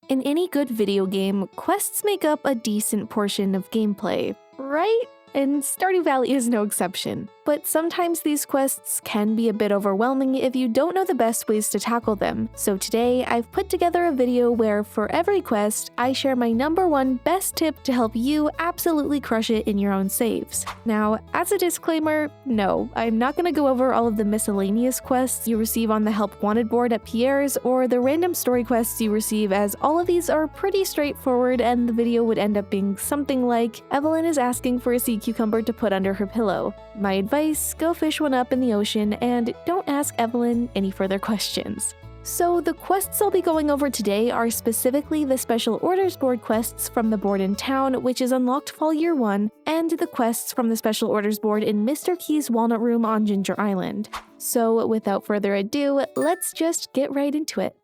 In any good video game, quests make up a decent portion of gameplay, right? And Stardew Valley is no exception. But sometimes these quests can be a bit overwhelming if you don't know the best ways to tackle them. So today, I've put together a video where for every quest, I share my #1 best tip to help you absolutely crush it in your own saves. Now, as a disclaimer, no, I'm not going to go over all of the miscellaneous quests you receive on the Help Wanted board at Pierre's or the random story quests you receive, as all of these are pretty straightforward and the video would end up being something like, Evelyn is asking for a sea cucumber to put under her pillow. My advice, go fish one up in the ocean and don't ask Evelyn any further questions. So the quests I'll be going over today are specifically the Special Orders board quests from the board in town, which is unlocked fall year 1, and the quests from the Special Orders board in Mr. Key's Walnut Room on Ginger Island. So without further ado, let's just get right into it.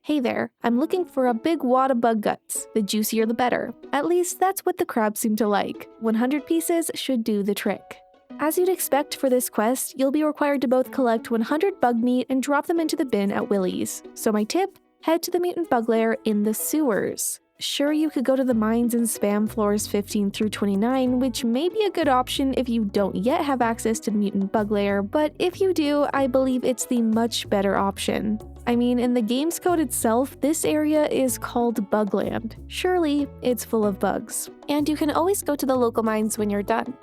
Hey there, I'm looking for a big wad of bug guts. The juicier the better. At least that's what the crabs seem to like. 100 pieces should do the trick. As you'd expect for this quest, you'll be required to both collect 100 bug meat and drop them into the bin at Willie's. So my tip, head to the mutant bug lair in the sewers. Sure, you could go to the mines and spam floors 15 through 29, which may be a good option if you don't yet have access to the mutant bug lair, but if you do, I believe it's the much better option. I mean, in the game's code itself, this area is called Bugland. Surely, it's full of bugs. And you can always go to the local mines when you're done.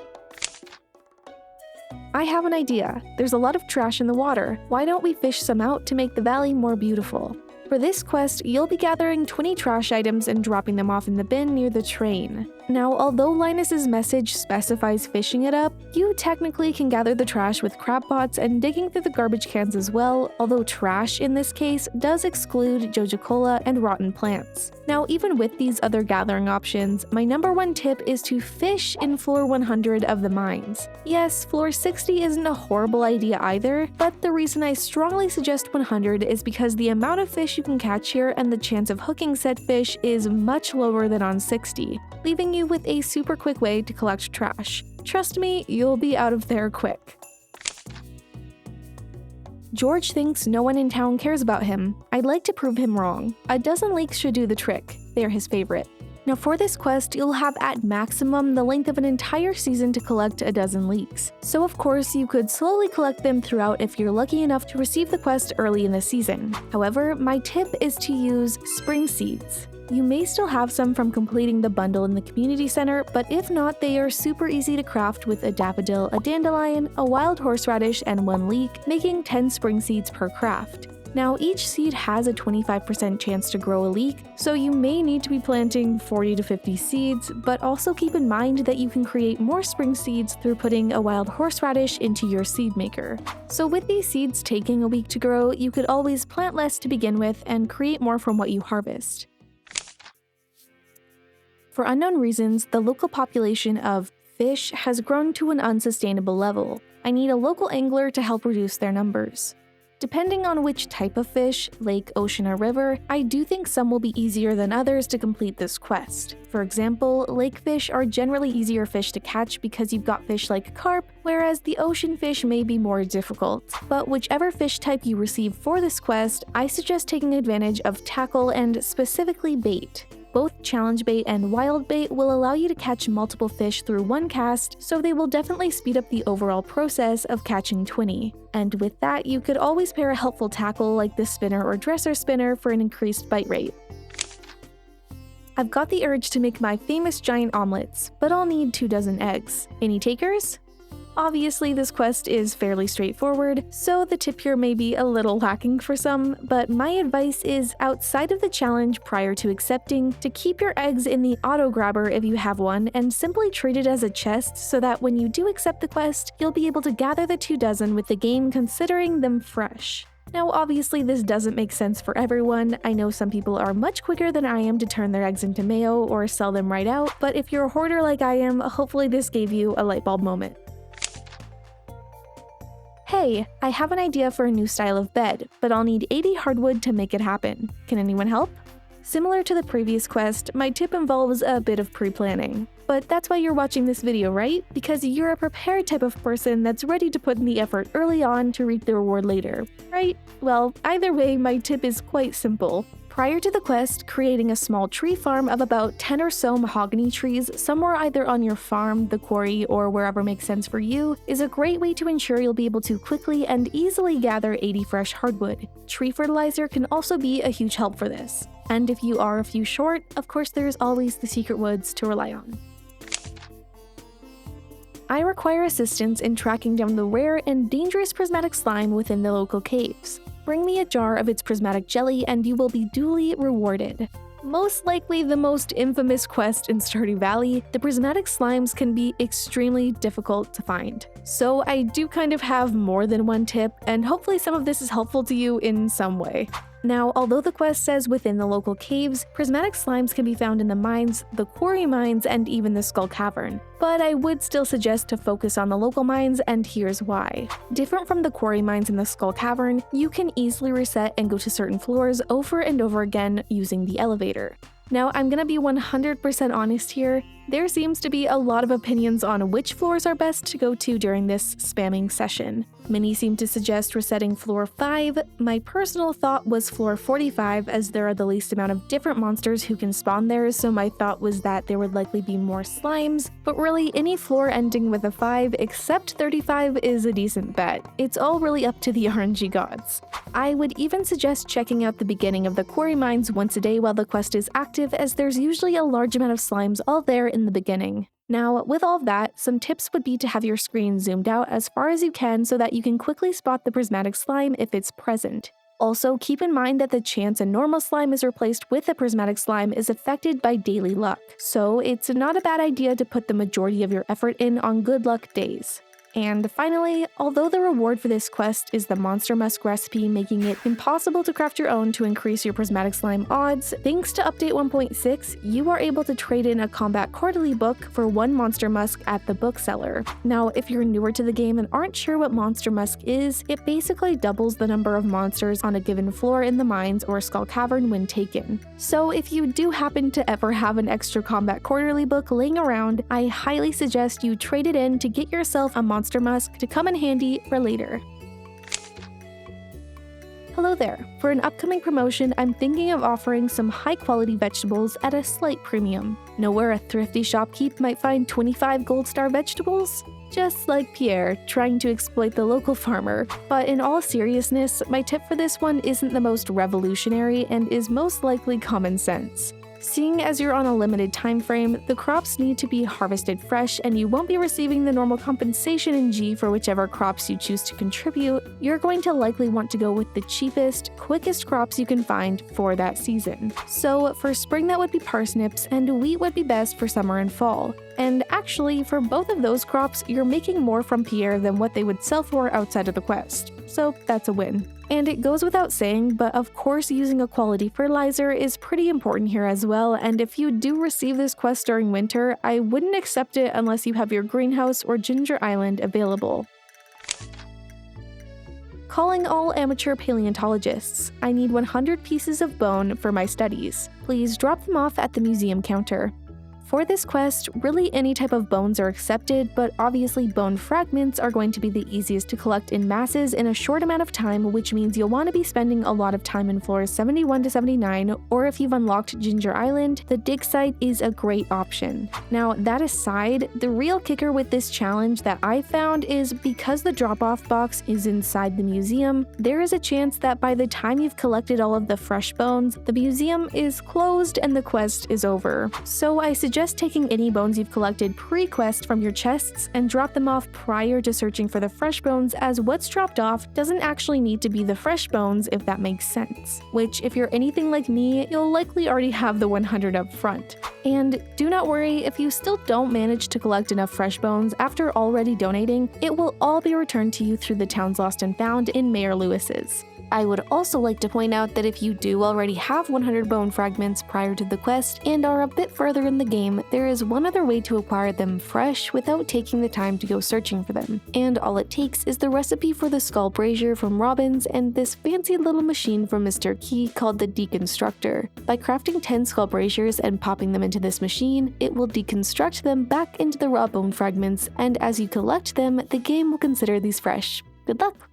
I have an idea. There's a lot of trash in the water. Why don't we fish some out to make the valley more beautiful? For this quest, you'll be gathering 20 trash items and dropping them off in the bin near the train. Now, although Linus's message specifies fishing it up, you technically can gather the trash with crab pots and digging through the garbage cans as well, although trash in this case does exclude Joja Cola and rotten plants. Now, even with these other gathering options, my #1 tip is to fish in floor 100 of the mines. Yes, floor 60 isn't a horrible idea either, but the reason I strongly suggest 100 is because the amount of fish you can catch here and the chance of hooking said fish is much lower than on 60, leaving you with a super quick way to collect trash. Trust me, you'll be out of there quick. George thinks no one in town cares about him. I'd like to prove him wrong. A dozen leeks should do the trick. They're his favorite. Now for this quest, you'll have at maximum the length of an entire season to collect a dozen leeks. So of course, you could slowly collect them throughout if you're lucky enough to receive the quest early in the season. However, my tip is to use spring seeds. You may still have some from completing the bundle in the community center, but if not, they are super easy to craft with a daffodil, a dandelion, a wild horseradish, and 1 leek, making 10 spring seeds per craft. Now, each seed has a 25% chance to grow a leek, so you may need to be planting 40 to 50 seeds, but also keep in mind that you can create more spring seeds through putting a wild horseradish into your seed maker. So with these seeds taking a week to grow, you could always plant less to begin with and create more from what you harvest. For unknown reasons, the local population of fish has grown to an unsustainable level. I need a local angler to help reduce their numbers. Depending on which type of fish, lake, ocean, or river, I do think some will be easier than others to complete this quest. For example, lake fish are generally easier fish to catch because you've got fish like carp, whereas the ocean fish may be more difficult. But whichever fish type you receive for this quest, I suggest taking advantage of tackle and specifically bait. Both challenge bait and wild bait will allow you to catch multiple fish through one cast, so they will definitely speed up the overall process of catching 20. And with that, you could always pair a helpful tackle like the spinner or dresser spinner for an increased bite rate. I've got the urge to make my famous giant omelets, but I'll need 2 dozen eggs. Any takers? Obviously, this quest is fairly straightforward, so the tip here may be a little lacking for some, but my advice is, outside of the challenge prior to accepting, to keep your eggs in the auto grabber if you have one, and simply treat it as a chest so that when you do accept the quest, you'll be able to gather the 2 dozen with the game considering them fresh. Now obviously this doesn't make sense for everyone. I know some people are much quicker than I am to turn their eggs into mayo or sell them right out, but if you're a hoarder like I am, hopefully this gave you a light bulb moment. Hey, I have an idea for a new style of bed, but I'll need 80 hardwood to make it happen. Can anyone help? Similar to the previous quest, my tip involves a bit of pre-planning. But that's why you're watching this video, right? Because you're a prepared type of person that's ready to put in the effort early on to reap the reward later, right? Well, either way, my tip is quite simple. Prior to the quest, creating a small tree farm of about 10 or so mahogany trees somewhere either on your farm, the quarry, or wherever makes sense for you is a great way to ensure you'll be able to quickly and easily gather 80 fresh hardwood. Tree fertilizer can also be a huge help for this. And if you are a few short, of course there's always the secret woods to rely on. I require assistance in tracking down the rare and dangerous prismatic slime within the local caves. Bring me a jar of its prismatic jelly and you will be duly rewarded. Most likely the most infamous quest in Stardew Valley, the prismatic slimes can be extremely difficult to find. So I do kind of have more than one tip, and hopefully some of this is helpful to you in some way. Now, although the quest says within the local caves, prismatic slimes can be found in the mines, the quarry mines, and even the Skull Cavern. But I would still suggest to focus on the local mines, and here's why. Different from the quarry mines and the Skull Cavern, you can easily reset and go to certain floors over and over again using the elevator. Now, I'm gonna be 100% honest here. There seems to be a lot of opinions on which floors are best to go to during this spamming session. Many seem to suggest resetting floor 5. My personal thought was floor 45, as there are the least amount of different monsters who can spawn there, so my thought was that there would likely be more slimes, but really any floor ending with a 5 except 35 is a decent bet. It's all really up to the RNG gods. I would even suggest checking out the beginning of the quarry mines once a day while the quest is active, as there's usually a large amount of slimes all there in the beginning. Now, with all of that, some tips would be to have your screen zoomed out as far as you can so that you can quickly spot the prismatic slime if it's present. Also, keep in mind that the chance a normal slime is replaced with a prismatic slime is affected by daily luck, so it's not a bad idea to put the majority of your effort in on good luck days. And finally, although the reward for this quest is the Monster Musk recipe, making it impossible to craft your own to increase your prismatic slime odds, thanks to update 1.6, you are able to trade in a combat quarterly book for 1 Monster Musk at the bookseller. Now, if you're newer to the game and aren't sure what Monster Musk is, it basically doubles the number of monsters on a given floor in the mines or Skull Cavern when taken. So if you do happen to ever have an extra combat quarterly book laying around, I highly suggest you trade it in to get yourself a Monster Musk to come in handy for later. Hello there. For an upcoming promotion, I'm thinking of offering some high-quality vegetables at a slight premium. Know where a thrifty shopkeep might find 25 gold star vegetables? Just like Pierre, trying to exploit the local farmer. But in all seriousness, my tip for this one isn't the most revolutionary and is most likely common sense. Seeing as you're on a limited time frame, the crops need to be harvested fresh and you won't be receiving the normal compensation in G for whichever crops you choose to contribute. You're going to likely want to go with the cheapest, quickest crops you can find for that season. So for spring that would be parsnips, and wheat would be best for summer and fall. And actually, for both of those crops, you're making more from Pierre than what they would sell for outside of the quest. So that's a win. And it goes without saying, but of course using a quality fertilizer is pretty important here as well, and if you do receive this quest during winter, I wouldn't accept it unless you have your greenhouse or Ginger Island available. Calling all amateur paleontologists. I need 100 pieces of bone for my studies. Please drop them off at the museum counter. For this quest, really any type of bones are accepted, but obviously bone fragments are going to be the easiest to collect in masses in a short amount of time, which means you'll want to be spending a lot of time in floors 71 to 79, or if you've unlocked Ginger Island, the dig site is a great option. Now, that aside, the real kicker with this challenge that I found is because the drop-off box is inside the museum, there is a chance that by the time you've collected all of the fresh bones, the museum is closed and the quest is over. So I suggest taking any bones you've collected pre-quest from your chests and drop them off prior to searching for the fresh bones, as what's dropped off doesn't actually need to be the fresh bones, if that makes sense. Which, if you're anything like me, you'll likely already have the 100 up front. And do not worry, if you still don't manage to collect enough fresh bones after already donating, it will all be returned to you through the Towns Lost and Found in Mayor Lewis's. I would also like to point out that if you do already have 100 bone fragments prior to the quest and are a bit further in the game, there is one other way to acquire them fresh without taking the time to go searching for them. And all it takes is the recipe for the skull brazier from Robbins and this fancy little machine from Mr. Key called the Deconstructor. By crafting 10 skull braziers and popping them into this machine, it will deconstruct them back into the raw bone fragments, and as you collect them, the game will consider these fresh. Good luck!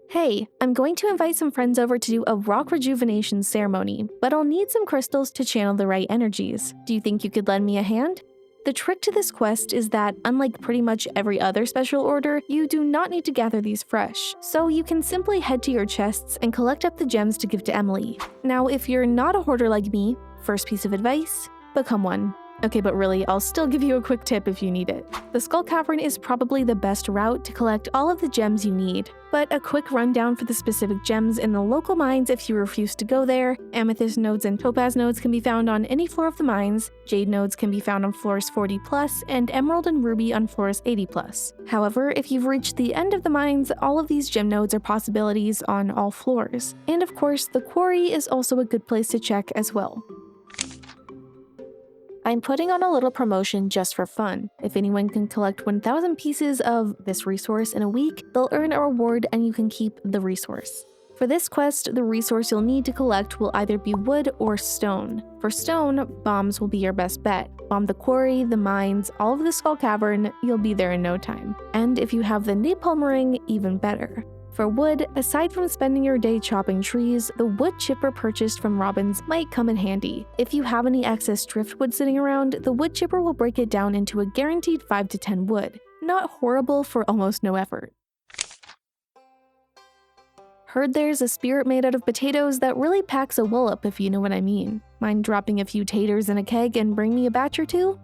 Hey, I'm going to invite some friends over to do a rock rejuvenation ceremony, but I'll need some crystals to channel the right energies. Do you think you could lend me a hand? The trick to this quest is that, unlike pretty much every other special order, you do not need to gather these fresh, so you can simply head to your chests and collect up the gems to give to Emily. Now, if you're not a hoarder like me, first piece of advice, become one. Okay, but really, I'll still give you a quick tip if you need it. The Skull Cavern is probably the best route to collect all of the gems you need, but a quick rundown for the specific gems in the local mines if you refuse to go there. Amethyst nodes and topaz nodes can be found on any floor of the mines, jade nodes can be found on floors 40+, and emerald and ruby on floors 80+. However, if you've reached the end of the mines, all of these gem nodes are possibilities on all floors. And of course, the quarry is also a good place to check as well. I'm putting on a little promotion just for fun. If anyone can collect 1,000 pieces of this resource in a week, they'll earn a reward and you can keep the resource. For this quest, the resource you'll need to collect will either be wood or stone. For stone, bombs will be your best bet. Bomb the quarry, the mines, all of the Skull Cavern, you'll be there in no time. And if you have the napalm ring, even better. For wood, aside from spending your day chopping trees, the wood chipper purchased from Robin's might come in handy. If you have any excess driftwood sitting around, the wood chipper will break it down into a guaranteed 5 to 10 wood. Not horrible for almost no effort. Heard there's a spirit made out of potatoes that really packs a wallop, if you know what I mean. Mind dropping a few taters in a keg and bring me a batch or two?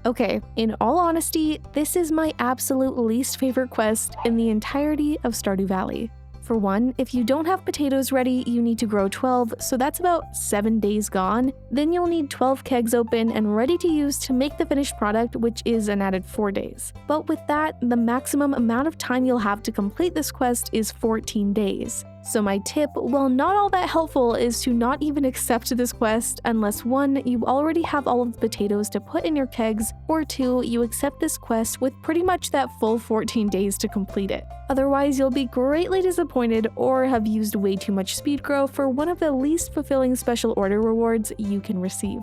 Okay, in all honesty, this is my absolute least favorite quest in the entirety of Stardew Valley. For one, if you don't have potatoes ready, you need to grow 12, so that's about 7 days gone. Then you'll need 12 kegs open and ready to use to make the finished product, which is an added 4 days. But with that, the maximum amount of time you'll have to complete this quest is 14 days. So my tip, while not all that helpful, is to not even accept this quest unless 1, you already have all of the potatoes to put in your kegs, or 2, you accept this quest with pretty much that full 14 days to complete it. Otherwise, you'll be greatly disappointed or have used way too much speed grow for one of the least fulfilling special order rewards you can receive.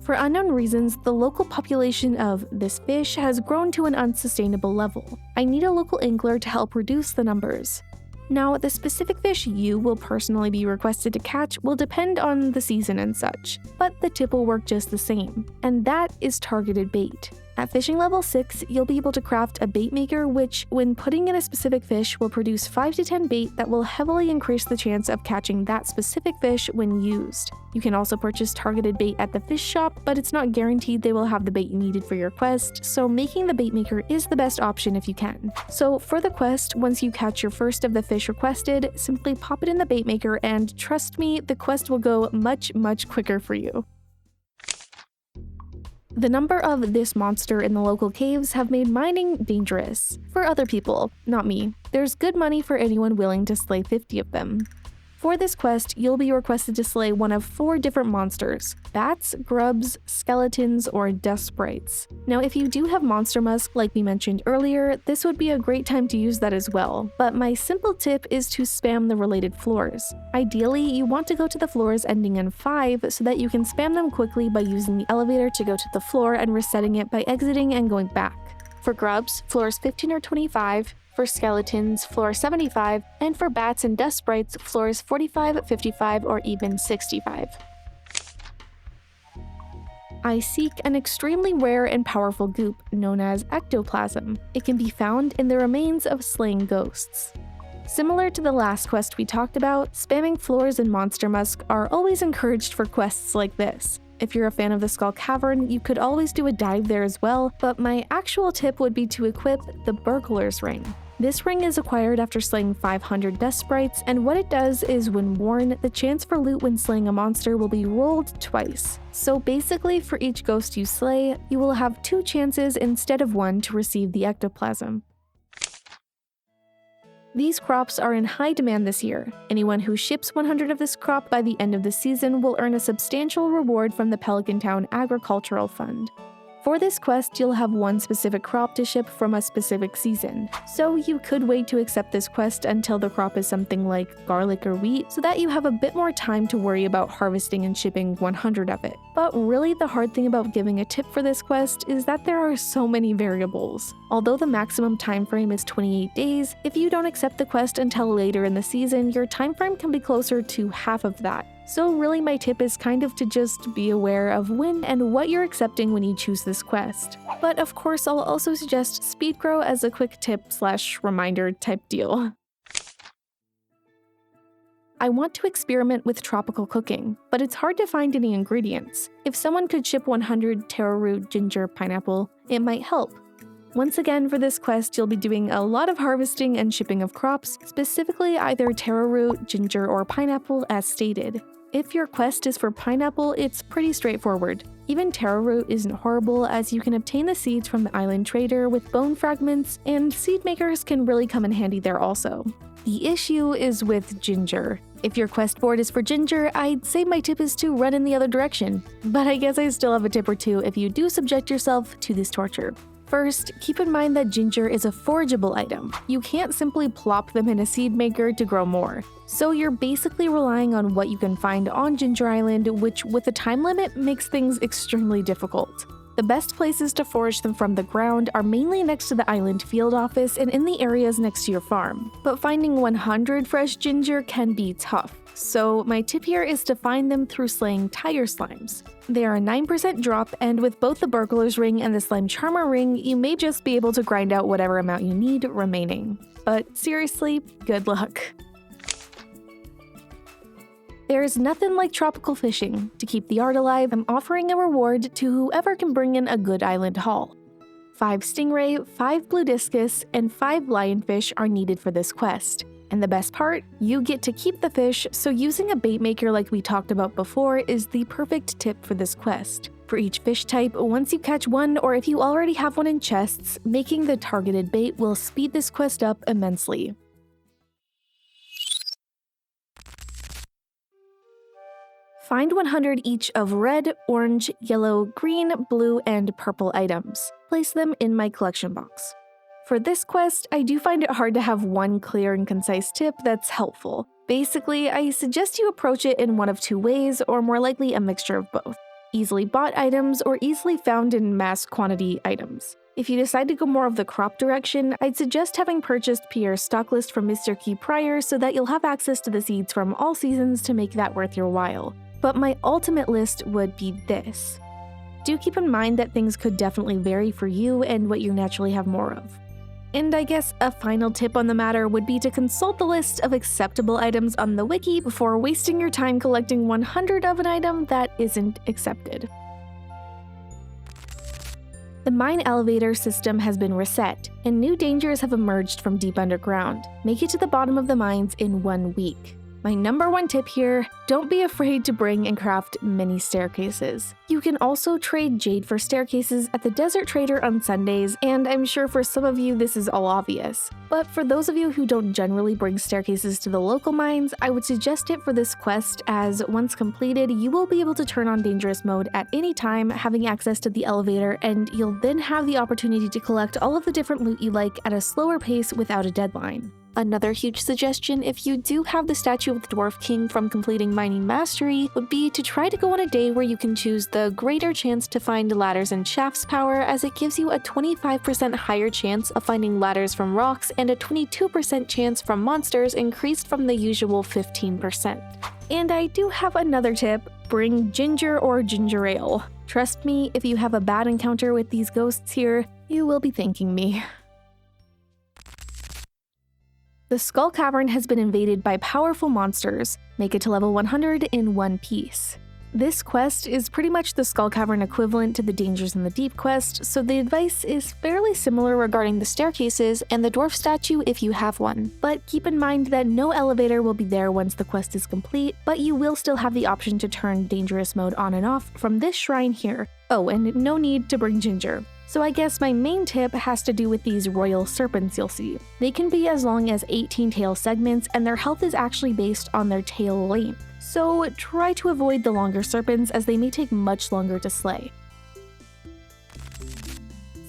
For unknown reasons, the local population of this fish has grown to an unsustainable level. I need a local angler to help reduce the numbers. Now, the specific fish you will personally be requested to catch will depend on the season and such, but the tip will work just the same, and that is targeted bait. At fishing level 6, you'll be able to craft a bait maker which, when putting in a specific fish, will produce 5 to 10 bait that will heavily increase the chance of catching that specific fish when used. You can also purchase targeted bait at the fish shop, but it's not guaranteed they will have the bait needed for your quest, so making the bait maker is the best option if you can. So for the quest, once you catch your first of the fish requested, simply pop it in the bait maker and trust me, the quest will go much quicker for you. The number of this monster in the local caves have made mining dangerous. For other people, not me. There's good money for anyone willing to slay 50 of them. For this quest, you'll be requested to slay one of 4 different monsters: bats, grubs, skeletons, or dust sprites. Now, if you do have monster musk, like we mentioned earlier, this would be a great time to use that as well, but my simple tip is to spam the related floors. Ideally, you want to go to the floors ending in 5 so that you can spam them quickly by using the elevator to go to the floor and resetting it by exiting and going back. For grubs, floors 15 or 25, for skeletons, floor 75, and for bats and dust sprites, floors 45, 55, or even 65. I seek an extremely rare and powerful goop known as ectoplasm. It can be found in the remains of slain ghosts. Similar to the last quest we talked about, spamming floors and monster musk are always encouraged for quests like this. If you're a fan of the Skull Cavern, you could always do a dive there as well, but my actual tip would be to equip the Burglar's Ring. This ring is acquired after slaying 500 dust sprites, and what it does is when worn, the chance for loot when slaying a monster will be rolled twice. So basically, for each ghost you slay, you will have 2 chances instead of 1 to receive the ectoplasm. These crops are in high demand this year. Anyone who ships 100 of this crop by the end of the season will earn a substantial reward from the Pelican Town Agricultural Fund. For this quest, you'll have one specific crop to ship from a specific season, so you could wait to accept this quest until the crop is something like garlic or wheat so that you have a bit more time to worry about harvesting and shipping 100 of it. But really the hard thing about giving a tip for this quest is that there are so many variables. Although the maximum time frame is 28 days, if you don't accept the quest until later in the season, your time frame can be closer to half of that. So really my tip is kind of to just be aware of when and what you're accepting when you choose this quest. But of course I'll also suggest speed grow as a quick tip/reminder type deal. I want to experiment with tropical cooking, but it's hard to find any ingredients. If someone could ship 100 taro root, ginger, pineapple, it might help. Once again, for this quest, you'll be doing a lot of harvesting and shipping of crops, specifically either taro root, ginger, or pineapple as stated. If your quest is for pineapple, it's pretty straightforward. Even taro root isn't horrible as you can obtain the seeds from the island trader with bone fragments, and seed makers can really come in handy there also. The issue is with ginger. If your quest board is for ginger, I'd say my tip is to run in the other direction, but I guess I still have a tip or two if you do subject yourself to this torture. First, keep in mind that ginger is a forageable item. You can't simply plop them in a seed maker to grow more. So you're basically relying on what you can find on Ginger Island, which with a time limit makes things extremely difficult. The best places to forage them from the ground are mainly next to the island field office and in the areas next to your farm. But finding 100 fresh ginger can be tough. So my tip here is to find them through slaying tiger slimes. They are a 9% drop, and with both the burglar's ring and the slime charmer ring, you may just be able to grind out whatever amount you need remaining. But seriously, good luck. There is nothing like tropical fishing. To keep the art alive, I'm offering a reward to whoever can bring in a good island haul. 5 stingray, 5 blue discus, and 5 lionfish are needed for this quest. And the best part, you get to keep the fish, so using a bait maker like we talked about before is the perfect tip for this quest. For each fish type, once you catch one or if you already have one in chests, making the targeted bait will speed this quest up immensely. Find 100 each of red, orange, yellow, green, blue, and purple items. Place them in my collection box. For this quest, I do find it hard to have one clear and concise tip that's helpful. Basically, I suggest you approach it in one of 2 ways, or more likely a mixture of both. Easily bought items or easily found in mass quantity items. If you decide to go more of the crop direction, I'd suggest having purchased Pierre's stock list from Mr. Key prior so that you'll have access to the seeds from all seasons to make that worth your while. But my ultimate list would be this. Do keep in mind that things could definitely vary for you and what you naturally have more of. And I guess a final tip on the matter would be to consult the list of acceptable items on the wiki before wasting your time collecting 100 of an item that isn't accepted. The mine elevator system has been reset, and new dangers have emerged from deep underground. Make it to the bottom of the mines in 1 week. My number 1 tip here, don't be afraid to bring and craft mini staircases. You can also trade jade for staircases at the Desert Trader on Sundays, and I'm sure for some of you this is all obvious. But for those of you who don't generally bring staircases to the local mines, I would suggest it for this quest as once completed, you will be able to turn on dangerous mode at any time, having access to the elevator, and you'll then have the opportunity to collect all of the different loot you like at a slower pace without a deadline. Another huge suggestion if you do have the statue of the Dwarf King from completing Mining Mastery would be to try to go on a day where you can choose the greater chance to find ladders and shafts power, as it gives you a 25% higher chance of finding ladders from rocks and a 22% chance from monsters, increased from the usual 15%. And I do have another tip, bring ginger or ginger ale. Trust me, if you have a bad encounter with these ghosts here, you will be thanking me. The Skull Cavern has been invaded by powerful monsters. Make it to level 100 in 1 piece. This quest is pretty much the Skull Cavern equivalent to the Dangers in the Deep quest, so the advice is fairly similar regarding the staircases and the dwarf statue if you have one. But keep in mind that no elevator will be there once the quest is complete, but you will still have the option to turn dangerous mode on and off from this shrine here. Oh, and no need to bring ginger. So I guess my main tip has to do with these royal serpents you'll see. They can be as long as 18 tail segments, and their health is actually based on their tail length. So try to avoid the longer serpents as they may take much longer to slay.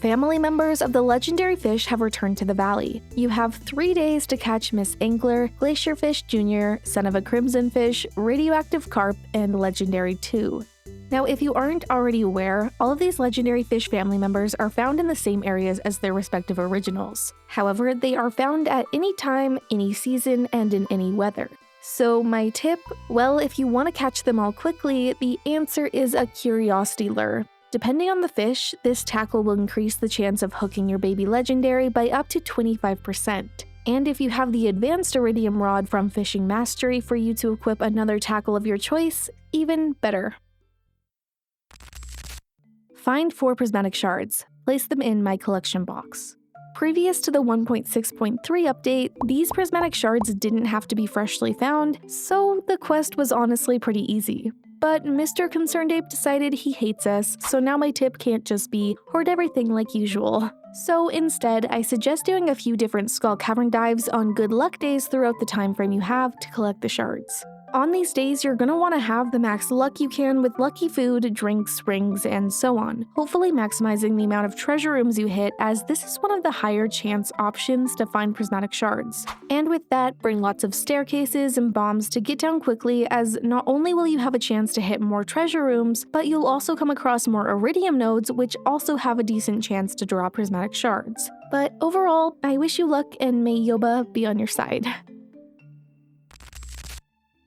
Family members of the legendary fish have returned to the valley. You have 3 days to catch Miss Angler, Glacierfish Jr., Son of a Crimson Fish, Radioactive Carp, and Legendary 2. Now, if you aren't already aware, all of these legendary fish family members are found in the same areas as their respective originals. However, they are found at any time, any season, and in any weather. So my tip, well, if you want to catch them all quickly, the answer is a curiosity lure. Depending on the fish, this tackle will increase the chance of hooking your baby legendary by up to 25%. And if you have the advanced iridium rod from Fishing Mastery for you to equip another tackle of your choice, even better. Find 4 prismatic shards. Place them in my collection box. Previous to the 1.6.3 update, these prismatic shards didn't have to be freshly found, so the quest was honestly pretty easy. But Mr. Concerned Ape decided he hates us, so now my tip can't just be hoard everything like usual. So instead, I suggest doing a few different skull cavern dives on good luck days throughout the time frame you have to collect the shards. On these days, you're gonna want to have the max luck you can with lucky food, drinks, rings, and so on, hopefully maximizing the amount of treasure rooms you hit, as this is one of the higher chance options to find prismatic shards. And with that, bring lots of staircases and bombs to get down quickly, as not only will you have a chance to hit more treasure rooms, but you'll also come across more iridium nodes, which also have a decent chance to draw prismatic shards. But overall, I wish you luck and may Yoba be on your side.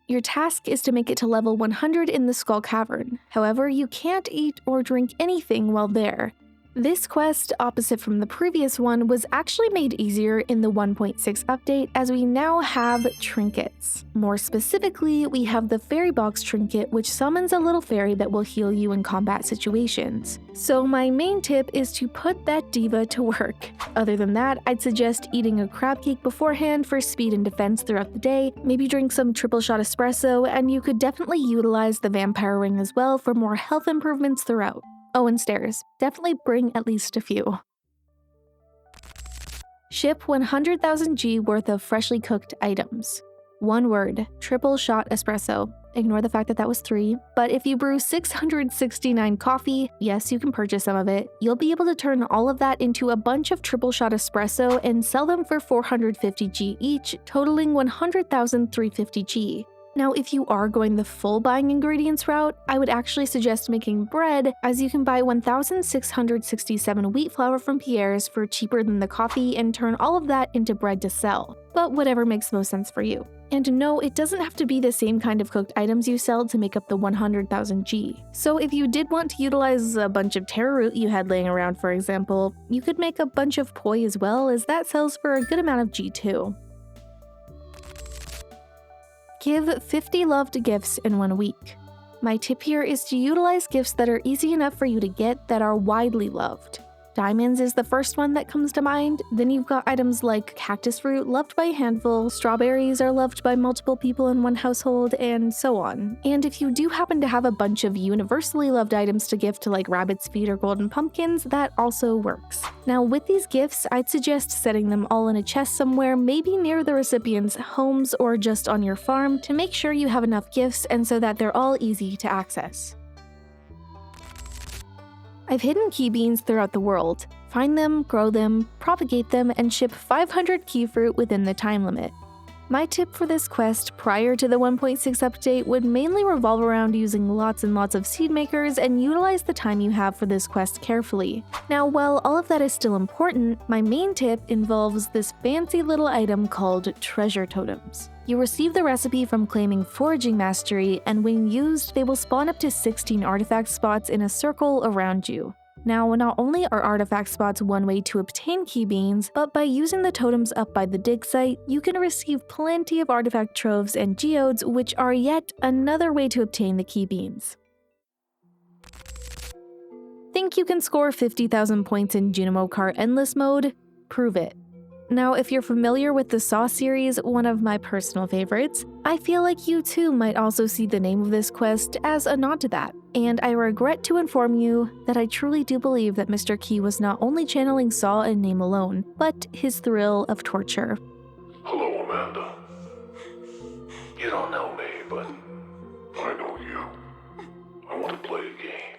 Your task is to make it to level 100 in the Skull Cavern. However, you can't eat or drink anything while there. This quest, opposite from the previous one, was actually made easier in the 1.6 update as we now have trinkets. More specifically, we have the Fairy Box trinket, which summons a little fairy that will heal you in combat situations. So my main tip is to put that diva to work. Other than that, I'd suggest eating a crab cake beforehand for speed and defense throughout the day, maybe drink some triple shot espresso, and you could definitely utilize the vampire ring as well for more health improvements throughout. Oh, and stairs. Definitely bring at least a few. Ship 100,000 G worth of freshly cooked items. One word, triple shot espresso. Ignore the fact that that was 3, but if you brew 669 coffee, yes, you can purchase some of it, you'll be able to turn all of that into a bunch of triple shot espresso and sell them for 450 G each, totaling 100,350 G. Now, if you are going the full buying ingredients route, I would actually suggest making bread, as you can buy 1,667 wheat flour from Pierre's for cheaper than the coffee and turn all of that into bread to sell. But whatever makes most sense for you. And no, it doesn't have to be the same kind of cooked items you sell to make up the 100,000 G. So if you did want to utilize a bunch of taro root you had laying around, for example, you could make a bunch of poi as well, as that sells for a good amount of G too. Give 50 loved gifts in 1 week. My tip here is to utilize gifts that are easy enough for you to get that are widely loved. Diamonds is the first one that comes to mind, then you've got items like cactus fruit loved by a handful, strawberries are loved by multiple people in one household, and so on. And if you do happen to have a bunch of universally loved items to gift like rabbit's feet or golden pumpkins, that also works. Now with these gifts, I'd suggest setting them all in a chest somewhere, maybe near the recipient's homes or just on your farm, to make sure you have enough gifts and so that they're all easy to access. I've hidden key beans throughout the world. Find them, grow them, propagate them, and ship 500 key fruit within the time limit. My tip for this quest prior to the 1.6 update would mainly revolve around using lots and lots of seed makers and utilize the time you have for this quest carefully. Now, while all of that is still important, my main tip involves this fancy little item called treasure totems. You receive the recipe from claiming Foraging Mastery, and when used, they will spawn up to 16 artifact spots in a circle around you. Now, not only are artifact spots one way to obtain key beans, but by using the totems up by the dig site, you can receive plenty of artifact troves and geodes, which are yet another way to obtain the key beans. Think you can score 50,000 points in Junimo Kart Endless mode? Prove it. Now, if you're familiar with the Saw series, one of my personal favorites, I feel like you too might also see the name of this quest as a nod to that. And I regret to inform you that I truly do believe that Mr. Key was not only channeling Saw in name alone, but his thrill of torture. Hello, Amanda. You don't know me, but I know you. I want to play a game.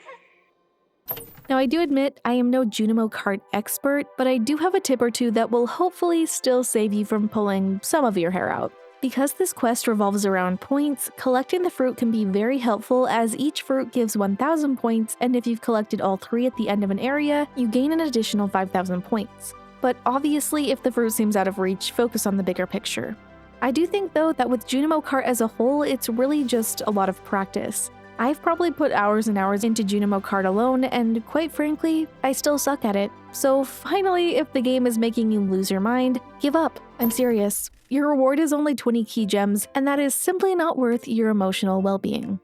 Now, I do admit I am no Junimo cart expert, but I do have a tip or two that will hopefully still save you from pulling some of your hair out. Because this quest revolves around points, collecting the fruit can be very helpful as each fruit gives 1,000 points, and if you've collected all 3 at the end of an area, you gain an additional 5,000 points. But obviously, if the fruit seems out of reach, focus on the bigger picture. I do think though that with Junimo cart as a whole, it's really just a lot of practice. I've probably put hours and hours into Junimo cart alone, and quite frankly, I still suck at it. So finally, if the game is making you lose your mind, give up. I'm serious. Your reward is only 20 key gems, and that is simply not worth your emotional well-being.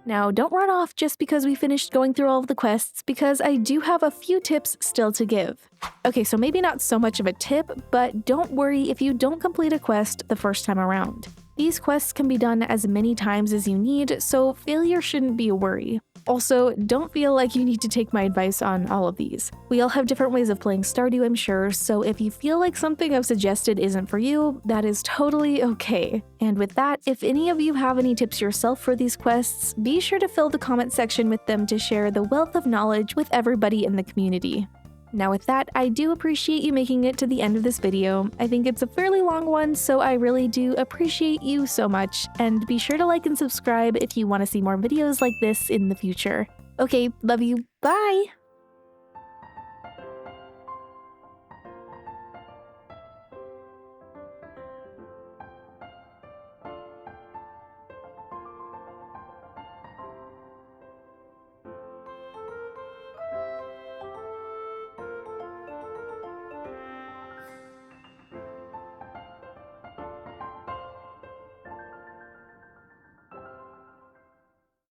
Now, don't run off just because we finished going through all of the quests, because I do have a few tips still to give. Okay, so maybe not so much of a tip, but don't worry if you don't complete a quest the first time around. These quests can be done as many times as you need, so failure shouldn't be a worry. Also, don't feel like you need to take my advice on all of these. We all have different ways of playing Stardew, I'm sure, so if you feel like something I've suggested isn't for you, that is totally okay. And with that, if any of you have any tips yourself for these quests, be sure to fill the comment section with them to share the wealth of knowledge with everybody in the community. Now with that, I do appreciate you making it to the end of this video. I think it's a fairly long one, so I really do appreciate you so much, and be sure to like and subscribe if you want to see more videos like this in the future. Okay, love you, bye!